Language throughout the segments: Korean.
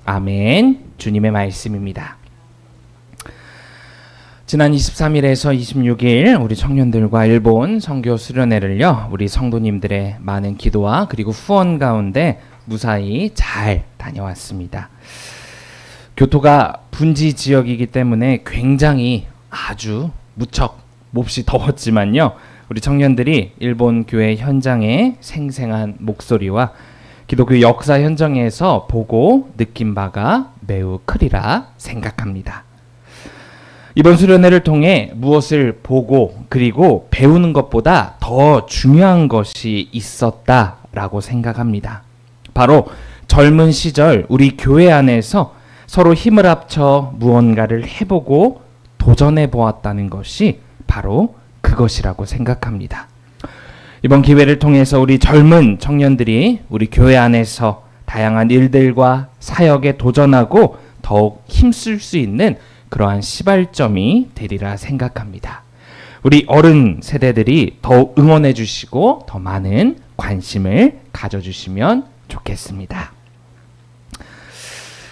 아멘. 주님의 말씀입니다. 지난 23일에서 26일 우리 청년들과 일본 선교 수련회를요, 우리 성도님들의 많은 기도와 그리고 후원 가운데 무사히 잘 다녀왔습니다. 교토가 분지 지역이기 때문에 굉장히 아주 무척 몹시 더웠지만요, 우리 청년들이 일본 교회 현장의 생생한 목소리와 기독교 역사 현장에서 보고 느낀 바가 매우 크리라 생각합니다. 이번 수련회를 통해 무엇을 보고 그리고 배우는 것보다 더 중요한 것이 있었다라고 생각합니다. 바로 젊은 시절 우리 교회 안에서 서로 힘을 합쳐 무언가를 해보고 도전해 보았다는 것이 바로 그것이라고 생각합니다. 이번 기회를 통해서 우리 젊은 청년들이 우리 교회 안에서 다양한 일들과 사역에 도전하고 더욱 힘쓸 수 있는 그러한 시발점이 되리라 생각합니다. 우리 어른 세대들이 더욱 응원해 주시고 더 많은 관심을 가져주시면 좋겠습니다.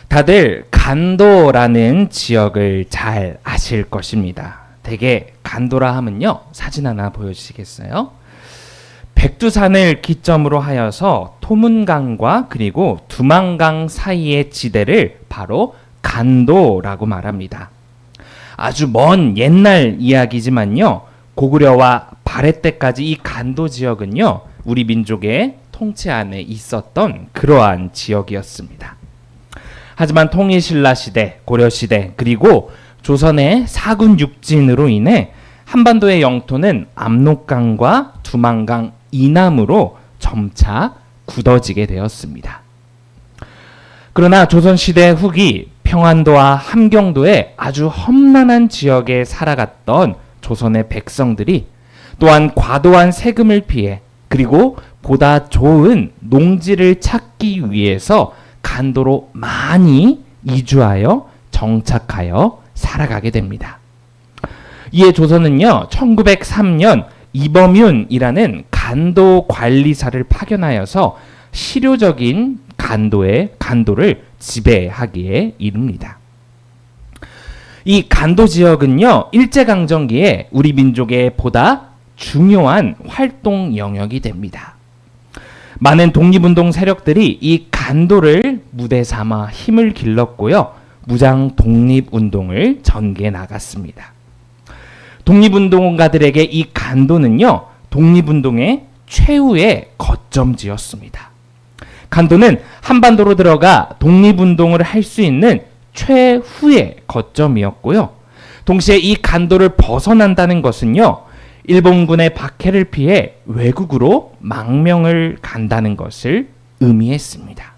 다들 간도라는 지역을 잘 아실 것입니다. 대개 간도라 하면요, 사진 하나 보여주시겠어요? 백두산을 기점으로 하여서 토문강과 그리고 두만강 사이의 지대를 바로 간도라고 말합니다. 아주 먼 옛날 이야기지만요, 고구려와 발해 때까지 이 간도 지역은요, 우리 민족의 통치 안에 있었던 그러한 지역이었습니다. 하지만 통일신라 시대, 고려 시대, 그리고 조선의 사군 육진으로 인해 한반도의 영토는 압록강과 두만강 이남으로 점차 굳어지게 되었습니다. 그러나 조선시대 후기 평안도와 함경도의 아주 험난한 지역에 살아갔던 조선의 백성들이 또한 과도한 세금을 피해 그리고 보다 좋은 농지를 찾기 위해서 간도로 많이 이주하여 정착하여 살아가게 됩니다. 이에 조선은요, 1903년 이범윤이라는 간도 관리사를 파견하여서 실효적인 간도를 지배하기에 이릅니다. 이 간도 지역은요, 일제강점기에 우리 민족의 보다 중요한 활동 영역이 됩니다. 많은 독립운동 세력들이 이 간도를 무대 삼아 힘을 길렀고요, 무장 독립운동을 전개해 나갔습니다. 독립운동가들에게 이 간도는요, 독립운동의 최후의 거점지였습니다. 간도는 한반도로 들어가 독립운동을 할 수 있는 최후의 거점이었고요. 동시에 이 간도를 벗어난다는 것은요, 일본군의 박해를 피해 외국으로 망명을 간다는 것을 의미했습니다.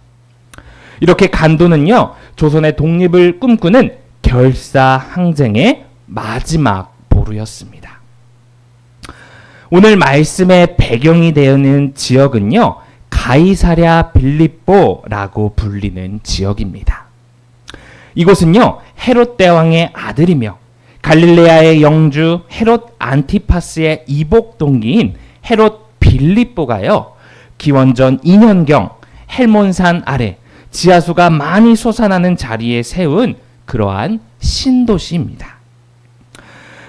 이렇게 간도는요, 조선의 독립을 꿈꾸는 결사항쟁의 마지막 보루였습니다. 오늘 말씀의 배경이 되는 지역은요, 가이사랴 빌립보라고 불리는 지역입니다. 이곳은요, 헤롯 대왕의 아들이며 갈릴레아의 영주 헤롯 안티파스의 이복 동기인 헤롯 빌립보가요, 기원전 2년경 헬몬산 아래 지하수가 많이 솟아나는 자리에 세운 그러한 신도시입니다.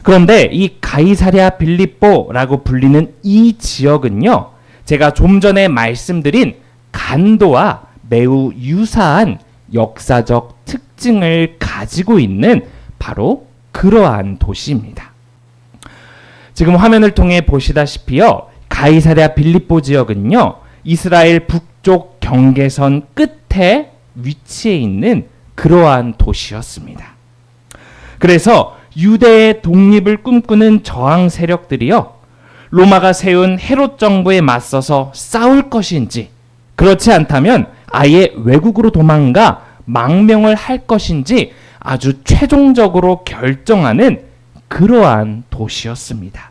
그런데 이 가이사랴 빌립보라고 불리는 이 지역은요, 제가 좀 전에 말씀드린 간도와 매우 유사한 역사적 특징을 가지고 있는 바로 그러한 도시입니다. 지금 화면을 통해 보시다시피요, 가이사랴 빌립보 지역은요, 이스라엘 북쪽 경계선 끝에 위치해 있는 그러한 도시였습니다. 그래서 유대의 독립을 꿈꾸는 저항 세력들이요, 로마가 세운 헤롯 정부에 맞서서 싸울 것인지, 그렇지 않다면 아예 외국으로 도망가 망명을 할 것인지 아주 최종적으로 결정하는 그러한 도시였습니다.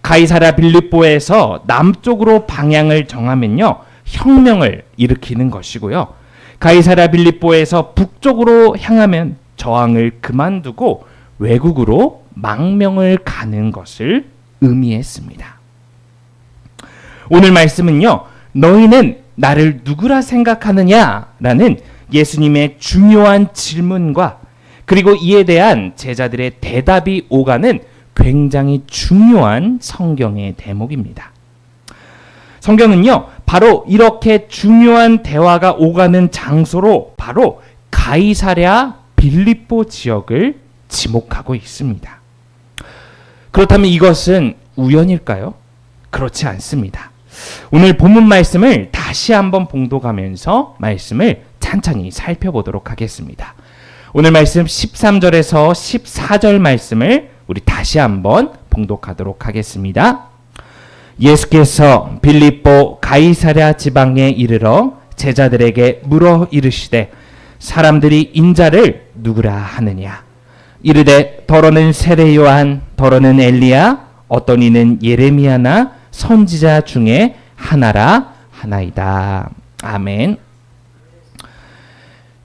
가이사랴 빌립보에서 남쪽으로 방향을 정하면요, 혁명을 일으키는 것이고요, 가이사랴 빌립보에서 북쪽으로 향하면 저항을 그만두고 외국으로 망명을 가는 것을 의미했습니다. 오늘 말씀은요, 너희는 나를 누구라 생각하느냐라는 예수님의 중요한 질문과 그리고 이에 대한 제자들의 대답이 오가는 굉장히 중요한 성경의 대목입니다. 성경은요, 바로 이렇게 중요한 대화가 오가는 장소로 바로 가이사랴 빌립보 지역을 지목하고 있습니다. 그렇다면 이것은 우연일까요? 그렇지 않습니다. 오늘 본문 말씀을 다시 한번 봉독하면서 말씀을 천천히 살펴보도록 하겠습니다. 오늘 말씀 13절에서 14절 말씀을 우리 다시 한번 봉독하도록 하겠습니다. 예수께서 빌립보 가이사랴 지방에 이르러 제자들에게 물어 이르시되 사람들이 인자를 누구라 하느냐? 이르되 더러는 세례 요한, 더러는 엘리야, 어떤 이는 예레미야나 선지자 중에 하나라 하나이다. 아멘.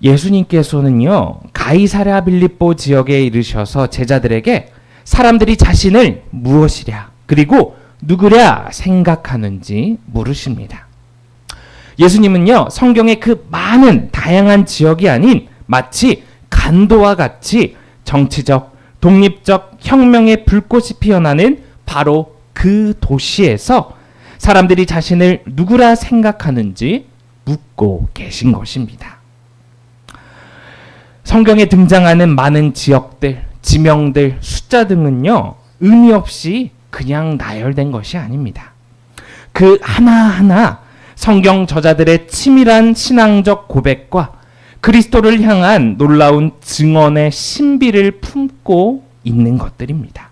예수님께서는요, 가이사랴 빌립보 지역에 이르셔서 제자들에게 사람들이 자신을 무엇이랴 그리고 누구랴 생각하는지 물으십니다. 예수님은요, 성경의 그 많은 다양한 지역이 아닌 마치 간도와 같이 정치적, 독립적 혁명의 불꽃이 피어나는 바로 그 도시에서 사람들이 자신을 누구라 생각하는지 묻고 계신 것입니다. 성경에 등장하는 많은 지역들, 지명들, 숫자 등은요, 의미 없이 그냥 나열된 것이 아닙니다. 그 하나하나 성경 저자들의 치밀한 신앙적 고백과 그리스도를 향한 놀라운 증언의 신비를 품고 있는 것들입니다.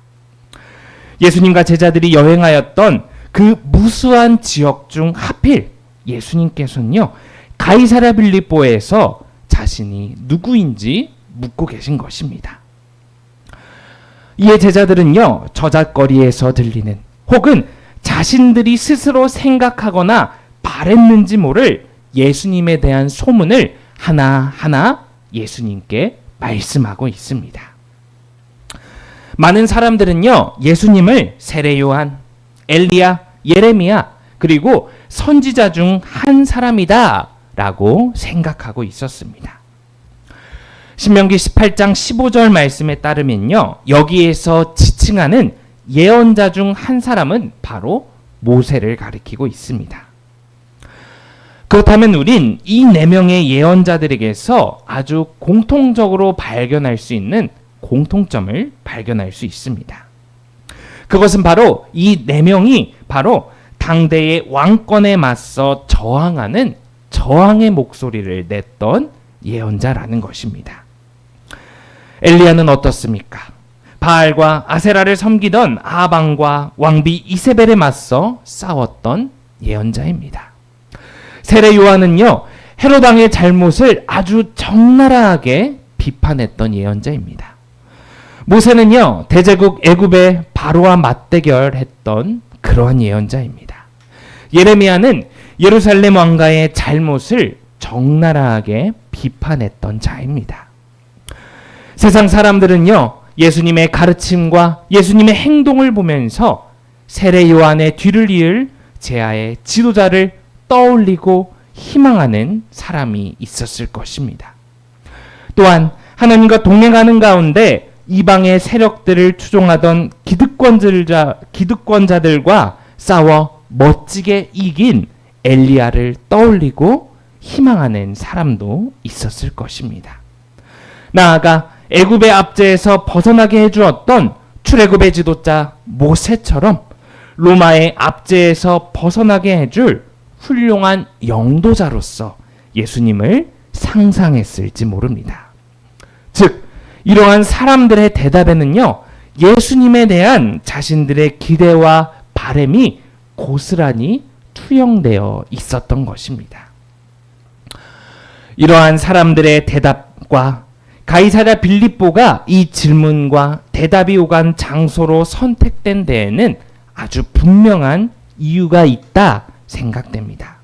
예수님과 제자들이 여행하였던 그 무수한 지역 중 하필 예수님께서는요, 가이사랴 빌립보에서 자신이 누구인지 묻고 계신 것입니다. 이에 제자들은요, 저잣거리에서 들리는 혹은 자신들이 스스로 생각하거나 바랬는지 모를 예수님에 대한 소문을 하나하나 예수님께 말씀하고 있습니다. 많은 사람들은요, 예수님을 세례 요한, 엘리야, 예레미야, 그리고 선지자 중 한 사람이다 라고 생각하고 있었습니다. 신명기 18장 15절 말씀에 따르면요, 여기에서 지칭하는 예언자 중 한 사람은 바로 모세를 가리키고 있습니다. 그렇다면 우린 이 4명의 예언자들에게서 아주 공통적으로 발견할 수 있는 공통점을 발견할 수 있습니다. 그것은 바로 이 4명이 바로 당대의 왕권에 맞서 저항하는 저항의 목소리를 냈던 예언자라는 것입니다. 엘리야는 어떻습니까? 바알과 아세라를 섬기던 아방과 왕비 이세벨에 맞서 싸웠던 예언자입니다. 세례 요한은요, 헤롯 왕의 잘못을 아주 적나라하게 비판했던 예언자입니다. 모세는요, 대제국 애굽의 바로와 맞대결했던 그러한 예언자입니다. 예레미야는 예루살렘 왕가의 잘못을 적나라하게 비판했던 자입니다. 세상 사람들은요, 예수님의 가르침과 예수님의 행동을 보면서 세례 요한의 뒤를 이을 제아의 지도자를 떠올리고 희망하는 사람이 있었을 것입니다. 또한 하나님과 동행하는 가운데 이방의 세력들을 추종하던 기득권자들과 싸워 멋지게 이긴 엘리야를 떠올리고 희망하는 사람도 있었을 것입니다. 나아가 애굽의 압제에서 벗어나게 해주었던 출애굽의 지도자 모세처럼 로마의 압제에서 벗어나게 해줄 훌륭한 영도자로서 예수님을 상상했을지 모릅니다. 즉, 이러한 사람들의 대답에는요, 예수님에 대한 자신들의 기대와 바램이 고스란히 투영되어 있었던 것입니다. 이러한 사람들의 대답과 가이사랴 빌립보가 이 질문과 대답이 오간 장소로 선택된 데에는 아주 분명한 이유가 있다 생각됩니다.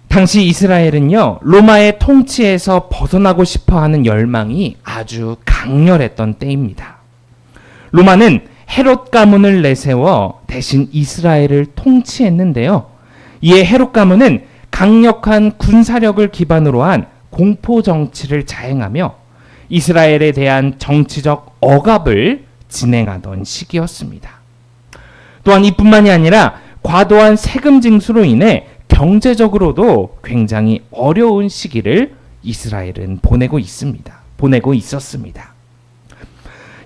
당시 이스라엘은요, 로마의 통치에서 벗어나고 싶어하는 열망이 아주 강렬했던 때입니다. 로마는 헤롯 가문을 내세워 대신 이스라엘을 통치했는데요. 이에 헤롯 가문은 강력한 군사력을 기반으로 한 공포 정치를 자행하며 이스라엘에 대한 정치적 억압을 진행하던 시기였습니다. 또한 이뿐만이 아니라 과도한 세금 징수로 인해 경제적으로도 굉장히 어려운 시기를 이스라엘은 보내고 있었습니다.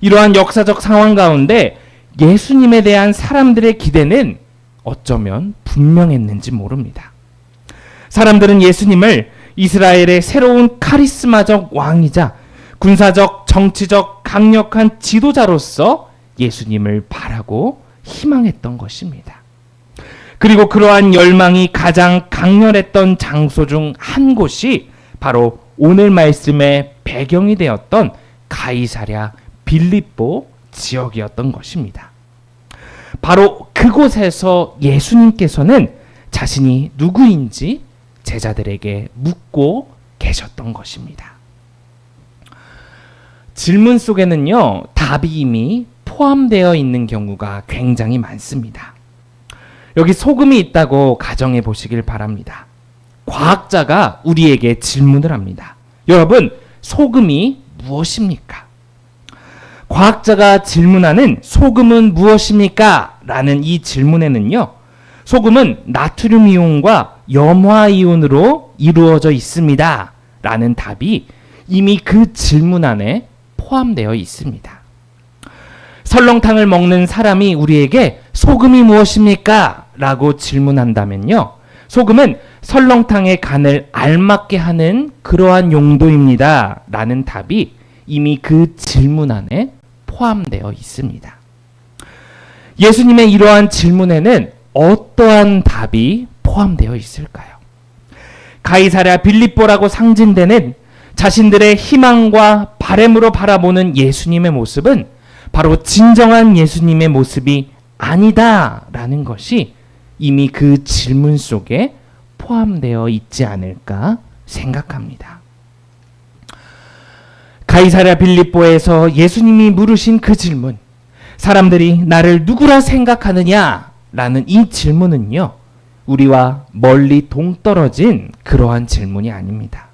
이러한 역사적 상황 가운데 예수님에 대한 사람들의 기대는 어쩌면 분명했는지 모릅니다. 사람들은 예수님을 이스라엘의 새로운 카리스마적 왕이자 군사적, 정치적 강력한 지도자로서 예수님을 바라고 희망했던 것입니다. 그리고 그러한 열망이 가장 강렬했던 장소 중 한 곳이 바로 오늘 말씀의 배경이 되었던 가이사랴 빌립보 지역이었던 것입니다. 바로 그곳에서 예수님께서는 자신이 누구인지 제자들에게 묻고 계셨던 것입니다. 질문 속에는요, 답이 이미 포함되어 있는 경우가 굉장히 많습니다. 여기 소금이 있다고 가정해 보시길 바랍니다. 과학자가 우리에게 질문을 합니다. 여러분, 소금이 무엇입니까? 과학자가 질문하는 소금은 무엇입니까? 라는 이 질문에는요, 소금은 나트륨 이온과 염화 이온으로 이루어져 있습니다. 라는 답이 이미 그 질문 안에 포함되어 있습니다. 설렁탕을 먹는 사람이 우리에게 소금이 무엇입니까? 라고 질문한다면요, 소금은 설렁탕의 간을 알맞게 하는 그러한 용도입니다. 라는 답이 이미 그 질문 안에 포함되어 있습니다. 예수님의 이러한 질문에는 어떠한 답이 포함되어 있을까요? 가이사랴 빌립보라고 상징되는 자신들의 희망과 바램으로 바라보는 예수님의 모습은 바로 진정한 예수님의 모습이 아니다라는 것이 이미 그 질문 속에 포함되어 있지 않을까 생각합니다. 가이사랴 빌립보에서 예수님이 물으신 그 질문, 사람들이 나를 누구라 생각하느냐? 라는 이 질문은요, 우리와 멀리 동떨어진 그러한 질문이 아닙니다.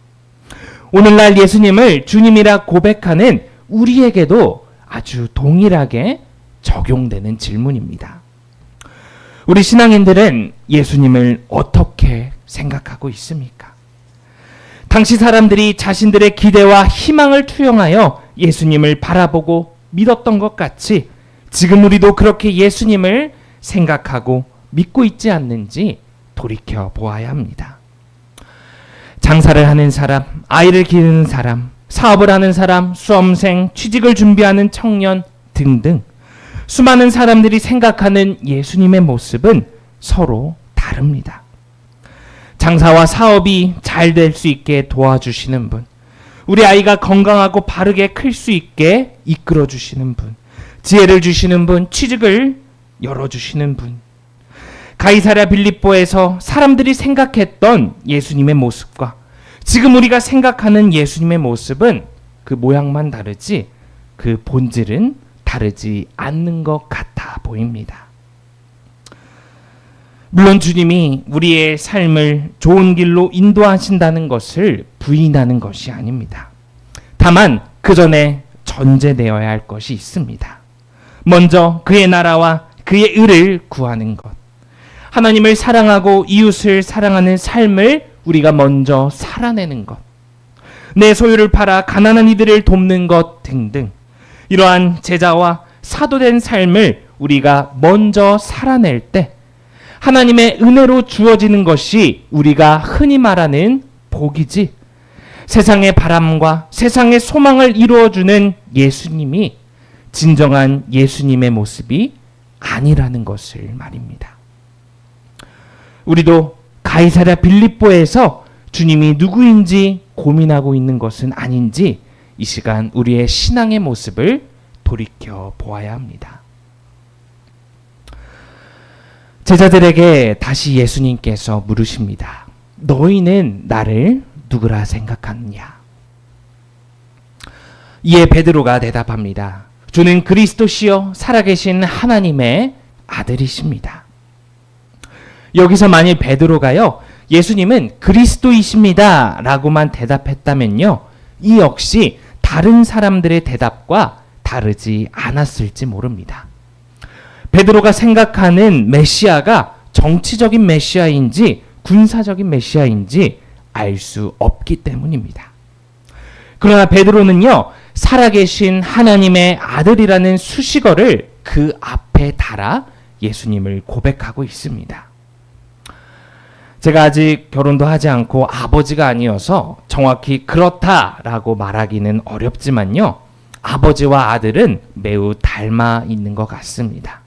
오늘날 예수님을 주님이라 고백하는 우리에게도 아주 동일하게 적용되는 질문입니다. 우리 신앙인들은 예수님을 어떻게 생각하고 있습니까? 당시 사람들이 자신들의 기대와 희망을 투영하여 예수님을 바라보고 믿었던 것 같이 지금 우리도 그렇게 예수님을 생각하고 믿고 있지 않는지 돌이켜 보아야 합니다. 장사를 하는 사람, 아이를 기르는 사람, 사업을 하는 사람, 수험생, 취직을 준비하는 청년 등등 수많은 사람들이 생각하는 예수님의 모습은 서로 다릅니다. 장사와 사업이 잘 될 수 있게 도와주시는 분, 우리 아이가 건강하고 바르게 클 수 있게 이끌어 주시는 분, 지혜를 주시는 분, 취직을 열어주시는 분. 가이사랴 빌립보에서 사람들이 생각했던 예수님의 모습과 지금 우리가 생각하는 예수님의 모습은 그 모양만 다르지 그 본질은 다르지 않는 것 같아 보입니다. 물론 주님이 우리의 삶을 좋은 길로 인도하신다는 것을 부인하는 것이 아닙니다. 다만 그 전에 전제되어야 할 것이 있습니다. 먼저 그의 나라와 그의 의를 구하는 것. 하나님을 사랑하고 이웃을 사랑하는 삶을 우리가 먼저 살아내는 것. 내 소유를 팔아 가난한 이들을 돕는 것 등등. 이러한 제자와 사도된 삶을 우리가 먼저 살아낼 때 하나님의 은혜로 주어지는 것이 우리가 흔히 말하는 복이지, 세상의 바람과 세상의 소망을 이루어주는 예수님이 진정한 예수님의 모습이 아니라는 것을 말입니다. 우리도 가이사랴 빌립보에서 주님이 누구인지 고민하고 있는 것은 아닌지 이 시간 우리의 신앙의 모습을 돌이켜 보아야 합니다. 제자들에게 다시 예수님께서 물으십니다. 너희는 나를 누구라 생각하느냐? 이에 베드로가 대답합니다. 주는 그리스도시요 살아계신 하나님의 아들이십니다. 여기서 만일 베드로가요 예수님은 그리스도이십니다 라고만 대답했다면요, 이 역시 다른 사람들의 대답과 다르지 않았을지 모릅니다. 베드로가 생각하는 메시아가 정치적인 메시아인지 군사적인 메시아인지 알 수 없기 때문입니다. 그러나 베드로는요, 살아계신 하나님의 아들이라는 수식어를 그 앞에 달아 예수님을 고백하고 있습니다. 제가 아직 결혼도 하지 않고 아버지가 아니어서 정확히 그렇다라고 말하기는 어렵지만요, 아버지와 아들은 매우 닮아 있는 것 같습니다.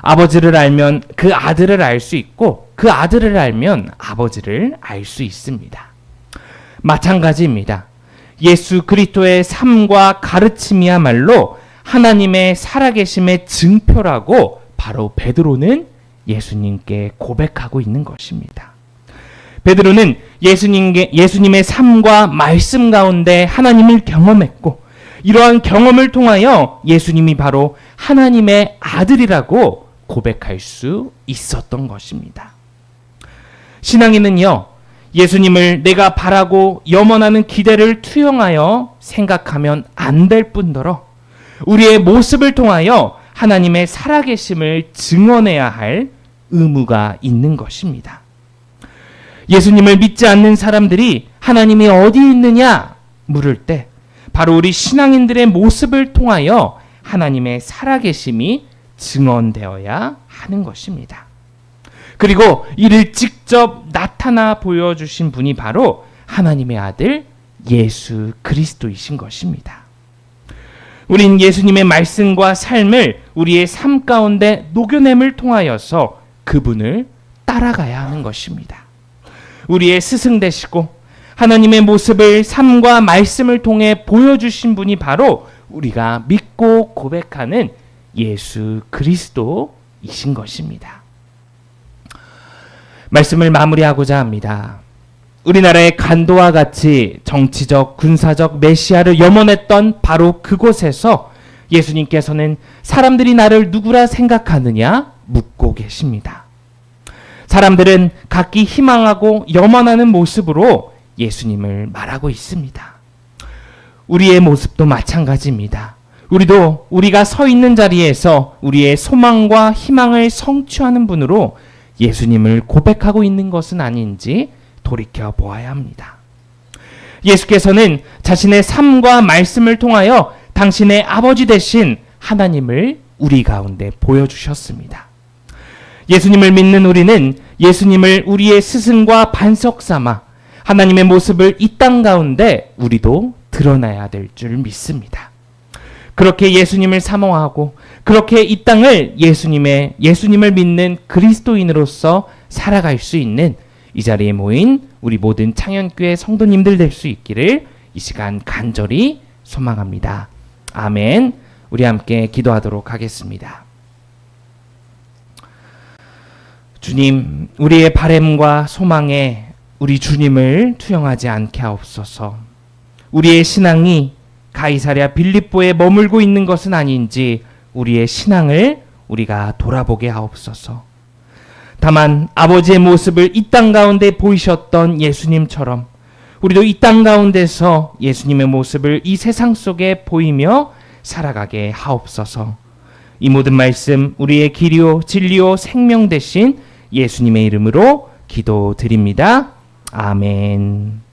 아버지를 알면 그 아들을 알 수 있고 그 아들을 알면 아버지를 알 수 있습니다. 마찬가지입니다. 예수 그리스도의 삶과 가르침이야말로 하나님의 살아계심의 증표라고 바로 베드로는 예수님께 고백하고 있는 것입니다. 베드로는 예수님의 삶과 말씀 가운데 하나님을 경험했고, 이러한 경험을 통하여 예수님이 바로 하나님의 아들이라고 고백할 수 있었던 것입니다. 신앙인은요, 예수님을 내가 바라고 염원하는 기대를 투영하여 생각하면 안 될 뿐더러 우리의 모습을 통하여 하나님의 살아계심을 증언해야 할 의무가 있는 것입니다. 예수님을 믿지 않는 사람들이 하나님이 어디 있느냐 물을 때 바로 우리 신앙인들의 모습을 통하여 하나님의 살아계심이 증언되어야 하는 것입니다. 그리고 이를 직접 나타나 보여주신 분이 바로 하나님의 아들 예수 그리스도이신 것입니다. 우린 예수님의 말씀과 삶을 우리의 삶 가운데 녹여냄을 통하여서 그분을 따라가야 하는 것입니다. 우리의 스승 되시고 하나님의 모습을 삶과 말씀을 통해 보여주신 분이 바로 우리가 믿고 고백하는 예수 그리스도이신 것입니다. 말씀을 마무리하고자 합니다. 우리나라의 간도와 같이 정치적, 군사적 메시아를 염원했던 바로 그곳에서 예수님께서는 사람들이 나를 누구라 생각하느냐 묻고 계십니다. 사람들은 각기 희망하고 염원하는 모습으로 예수님을 말하고 있습니다. 우리의 모습도 마찬가지입니다. 우리도 우리가 서 있는 자리에서 우리의 소망과 희망을 성취하는 분으로 예수님을 고백하고 있는 것은 아닌지 돌이켜 보아야 합니다. 예수께서는 자신의 삶과 말씀을 통하여 당신의 아버지 되신 하나님을 우리 가운데 보여주셨습니다. 예수님을 믿는 우리는 예수님을 우리의 스승과 반석 삼아 하나님의 모습을 이 땅 가운데 우리도 드러나야 될 줄 믿습니다. 그렇게 예수님을 사모하고 그렇게 이 땅을 예수님을 믿는 그리스도인으로서 살아갈 수 있는 이 자리에 모인 우리 모든 창현교회 성도님들 될 수 있기를 이 시간 간절히 소망합니다. 아멘. 우리 함께 기도하도록 하겠습니다. 주님, 우리의 바램과 소망에 우리 주님을 투영하지 않게 하옵소서. 우리의 신앙이 가이사랴 빌립보에 머물고 있는 것은 아닌지 우리의 신앙을 우리가 돌아보게 하옵소서. 다만 아버지의 모습을 이 땅 가운데 보이셨던 예수님처럼 우리도 이 땅 가운데서 예수님의 모습을 이 세상 속에 보이며 살아가게 하옵소서. 이 모든 말씀 우리의 길이요 진리요 생명 되신 예수님의 이름으로 기도드립니다. 아멘.